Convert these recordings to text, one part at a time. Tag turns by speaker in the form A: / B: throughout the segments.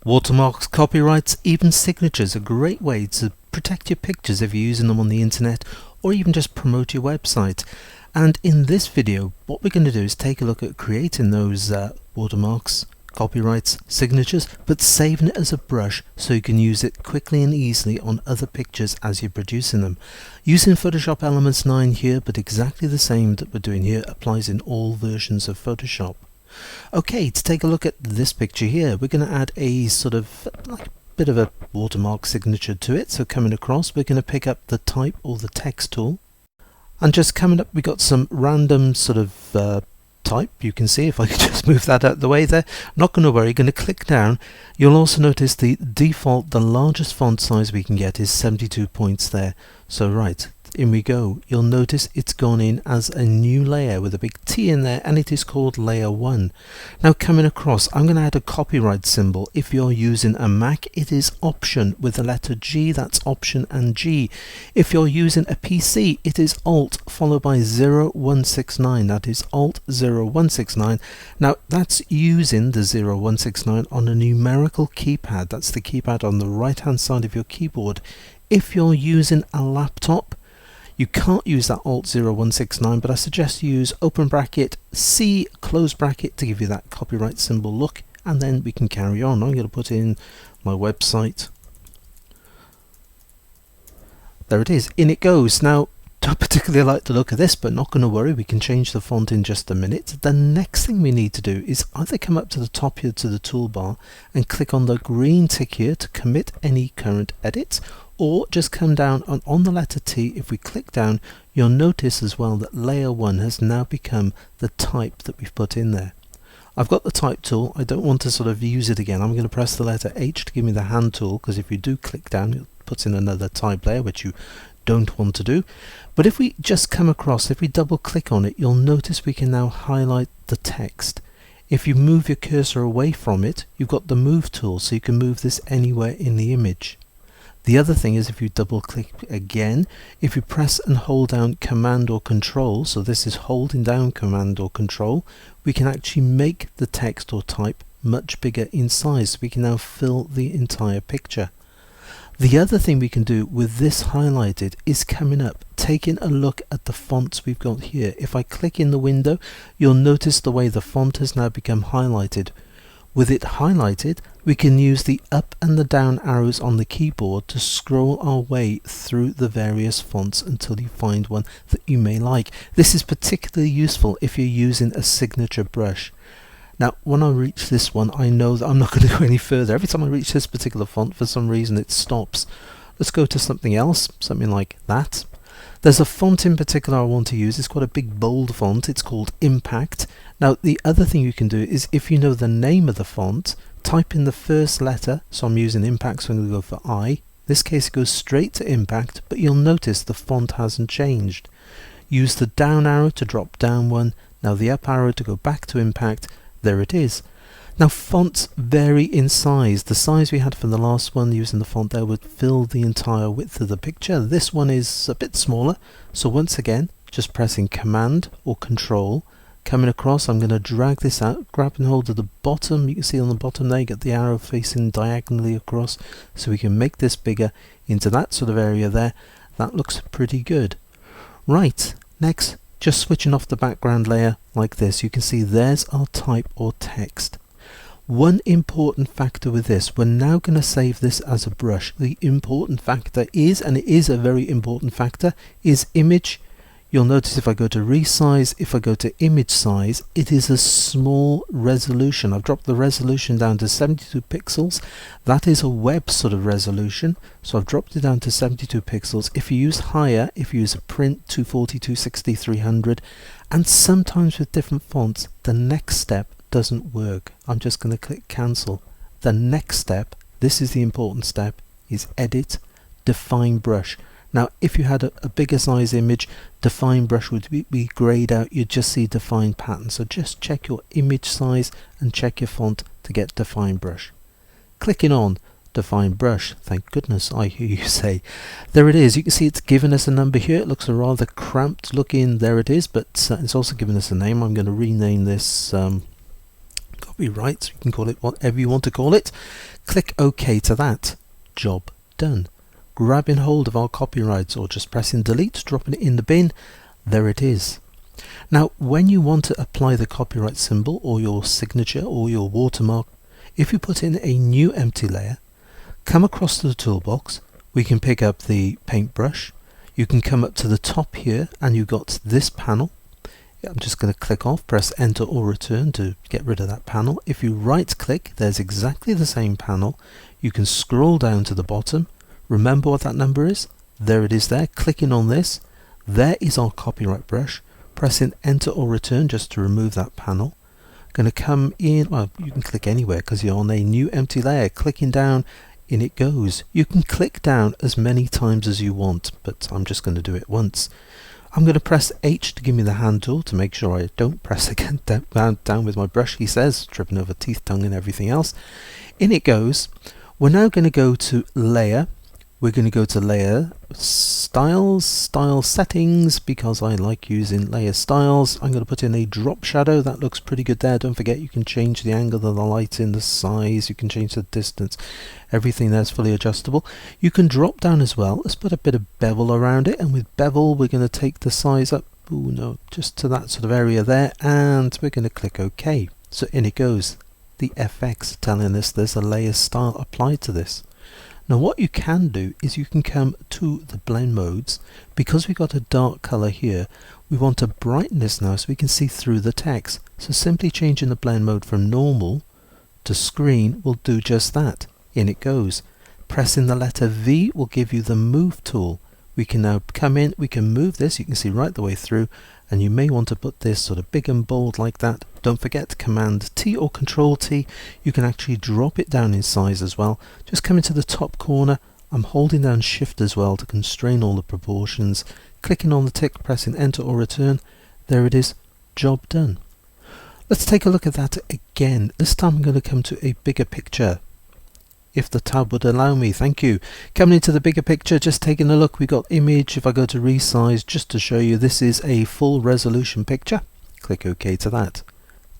A: Watermarks, copyrights, even signatures are a great way to protect your pictures if you're using them on the internet or even just promote your website. And in this video, what we're going to do is take a look at creating those watermarks, copyrights, signatures, but saving it as a brush so you can use it quickly and easily on other pictures as you're producing them. Using Photoshop Elements 9 here, but exactly the same that we're doing here applies in all versions of Photoshop. Okay, to take a look at this picture here, we're going to add a sort of like a bit of a watermark signature to it. So coming across, we're going to pick up the type or the text tool, and just coming up we got some random sort of type. You can see if I could just move that out of the way there. Not going to worry, going to click down. You'll also notice the default, the largest font size we can get is 72 points there. So right, in we go. You'll notice it's gone in as a new layer with a big T in there, and it is called layer 1. Now coming across, I'm going to add a copyright symbol. If you're using a Mac, it is Option with the letter G. That's Option and G. If you're using a PC, it is Alt followed by 0169. That is Alt 0169. Now that's using the 0169 on a numerical keypad. That's the keypad on the right hand side of your keyboard. If you're using a laptop, you can't use that Alt 0169, but I suggest you use open bracket C close bracket to give you that copyright symbol look, and then we can carry on. I'm going to put in my website. There it is, in it goes. Now, don't particularly like the look of this, but not going to worry, we can change the font in just a minute. The next thing we need to do is either come up to the top here to the toolbar and click on the green tick here to commit any current edits, or just come down and on the letter T. If we click down, you'll notice as well that layer 1 has now become the type that we've put in there. I've got the type tool. I don't want to sort of use it again. I'm going to press the letter H to give me the hand tool, because if you do click down, it puts in another type layer, which you don't want to do. But if we just come across, if we double click on it, you'll notice we can now highlight the text. If you move your cursor away from it, you've got the move tool, so you can move this anywhere in the image. The other thing is, if you double click again, if you press and hold down Command or Control, so this is holding down Command or Control, we can actually make the text or type much bigger in size. We can now fill the entire picture. The other thing we can do with this highlighted is coming up, taking a look at the fonts we've got here. If I click in the window, you'll notice the way the font has now become highlighted. With it highlighted, we can use the up and the down arrows on the keyboard to scroll our way through the various fonts until you find one that you may like. This is particularly useful if you're using a signature brush. Now, when I reach this one, I know that I'm not going to go any further. Every time I reach this particular font, for some reason it stops. Let's go to something else, something like that. There's a font in particular I want to use. It's quite a big bold font. It's called Impact. Now the other thing you can do is, if you know the name of the font, type in the first letter. So I'm using Impact, so I'm going to go for I. In this case it goes straight to Impact, but you'll notice the font hasn't changed. Use the down arrow to drop down one. Now the up arrow to go back to Impact. There it is. Now fonts vary in size. The size we had for the last one using the font there would fill the entire width of the picture. This one is a bit smaller, so once again just pressing Command or Control, coming across, I'm going to drag this out, grab and hold to the bottom. You can see on the bottom there you get the arrow facing diagonally across, so we can make this bigger into that sort of area there. That looks pretty good. Right, next, just switching off the background layer like this, you can see there's our type or text. One important factor with this, we're now going to save this as a brush. The important factor is, and it is a very important factor, is image. You'll notice if I go to resize, if I go to image size, it is a small resolution. I've dropped the resolution down to 72 pixels. That is a web sort of resolution, so I've dropped it down to 72 pixels. If you use higher, if you use a print, 240, 260, 300, and sometimes with different fonts, the next step doesn't work. I'm just going to click cancel. The next step, this is the important step, is edit, define brush. Now if you had a bigger size image, define brush would be grayed out. You'd just see define pattern. So just check your image size and check your font to get define brush. Clicking on define brush, thank goodness, I hear you say. There it is. You can see it's given us a number here. It looks a rather cramped looking. There it is, but it's also given us a name. I'm going to rename this copyright, so you can call it whatever you want to call it. Click OK to that. Job done. Grabbing hold of our copyrights or just pressing delete, dropping it in the bin, there it is. Now when you want to apply the copyright symbol or your signature or your watermark, if you put in a new empty layer, come across to the toolbox, we can pick up the paintbrush, you can come up to the top here and you've got this panel. I'm just going to click off, press enter or return to get rid of that panel. If you right click, there's exactly the same panel. You can scroll down to the bottom. Remember what that number is? There it is there. Clicking on this, there is our copyright brush. Pressing enter or return just to remove that panel. Going to come in, well, you can click anywhere because you're on a new empty layer. Clicking down, in it goes. You can click down as many times as you want, but I'm just going to do it once. I'm going to press H to give me the hand tool to make sure I don't press again down with my brush, he says, tripping over teeth, tongue and everything else. In it goes. We're now going to go to layer. We're going to go to layer styles, style settings, because I like using layer styles. I'm going to put in a drop shadow. That looks pretty good there. Don't forget you can change the angle of the lighting, the size, you can change the distance. Everything there's fully adjustable. You can drop down as well. Let's put a bit of bevel around it, and with bevel we're going to take the size up, oh no, just to that sort of area there, and we're going to click OK. So in it goes. The FX telling us there's a layer style applied to this. Now what you can do is you can come to the blend modes. Because we've got a dark color here, we want to brighten this now so we can see through the text. So simply changing the blend mode from normal to screen will do just that. In it goes. Pressing the letter V will give you the move tool. We can now come in, we can move this, you can see right the way through, and you may want to put this sort of big and bold like that. Don't forget Command T or Control T, you can actually drop it down in size as well. Just come into the top corner, I'm holding down Shift as well to constrain all the proportions, clicking on the tick, pressing enter or return, there it is, job done. Let's take a look at that again. This time I'm going to come to a bigger picture. If the tab would allow me, thank you. Coming into the bigger picture, just taking a look, we got image. If I go to resize, just to show you, this is a full resolution picture. Click OK to that.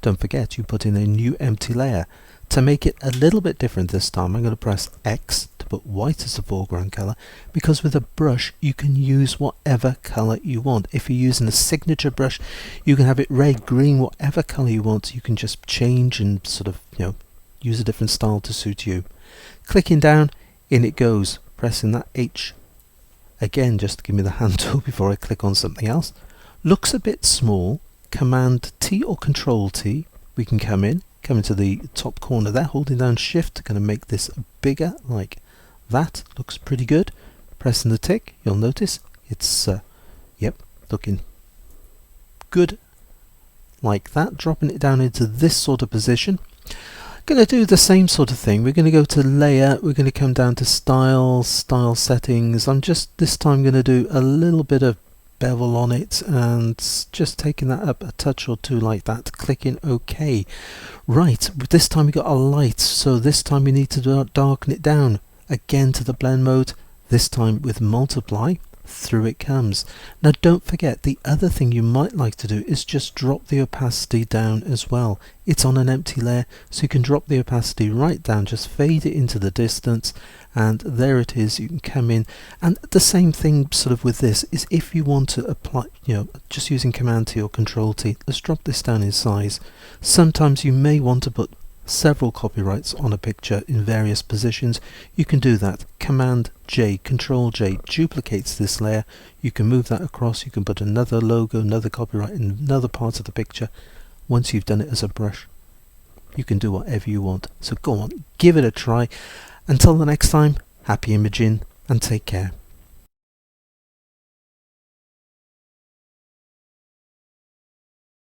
A: Don't forget, you put in a new empty layer. To make it a little bit different this time, I'm going to press X to put white as the foreground color, because with a brush you can use whatever color you want. If you're using a signature brush, you can have it red, green, whatever color you want. You can just change and sort of, use a different style to suit you. Clicking down, in it goes, pressing that H again just to give me the hand tool before I click on something else. Looks a bit small. Command T or Control T, we can come into the top corner there, holding down Shift, going to make this bigger like that. Looks pretty good. Pressing the tick, you'll notice it's looking good like that. Dropping it down into this sort of position. Going to do the same sort of thing. We're going to go to layer, we're going to come down to style settings. I'm just this time going to do a little bit of bevel on it and just taking that up a touch or two like that, clicking OK. Right, this time we got a light, so this time we need to darken it down again to the blend mode, this time with multiply. Through it comes. Now don't forget, the other thing you might like to do is just drop the opacity down as well. It's on an empty layer, so you can drop the opacity right down, just fade it into the distance, and there it is. You can come in, and the same thing sort of with this is if you want to apply, just using Command T or Control T, let's drop this down in size. Sometimes you may want to put several copyrights on a picture in various positions. You can do that. Command J, Control J duplicates this layer. You can move that across, you can put another logo, another copyright in another part of the picture. Once you've done it as a brush, you can do whatever you want. So go on, give it a try. Until the next time, happy imaging and take care.